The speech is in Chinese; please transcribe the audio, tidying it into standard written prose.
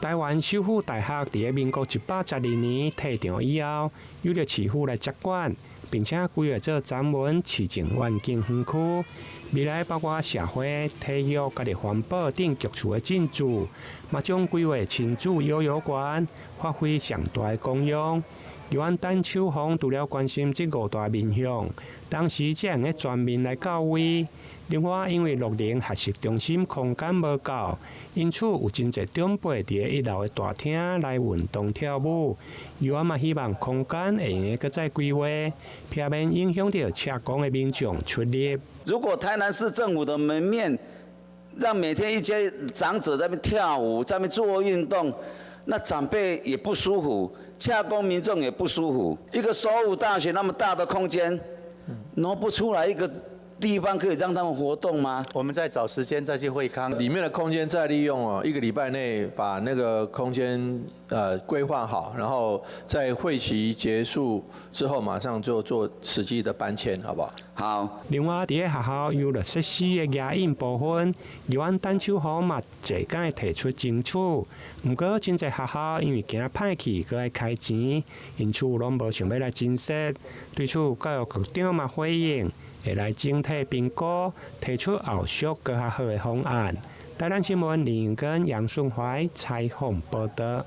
台灣首府大學在民國112年退場以後，由着市府來接管，並且規劃做專門市政環境園區。未來包括社會、體育、甲的環保等局處的進駐，嘛將規劃親子幼兒園，發揮上大的功用。由阮陳秋紅除了關心這5大面向，當時才用個全面來到位。另外，因為60學習中心空間無夠，因此有真儕長輩佇1樓的大廳來運動跳舞。由阮嘛希望空間會用個再規劃，避免影響到車公的民眾出入。如果台南市政府的門面讓每天一些長者在那邊跳舞，在那邊做運動，那長輩也不舒服，洽公民眾也不舒服。一個首武大學那麼大的空間，挪不出來一個地方可以讓他們活動嗎？我們再找時間再去會康，裡面的空間再利用哦，1個禮拜內把那個空間規劃好，然後在會期結束之後馬上就做實際的搬遷，好不好？好。另外，在學校有了設施的壓印部分，由阮陳秋紅嘛濟間提出爭取，不過真濟學校因為驚歹去，閣愛開錢，因此攏無想要來爭取。對此，教育局長嘛回應，會來整體評估，提出後續更較好的方案。台南新聞林跟楊順懷採訪報道。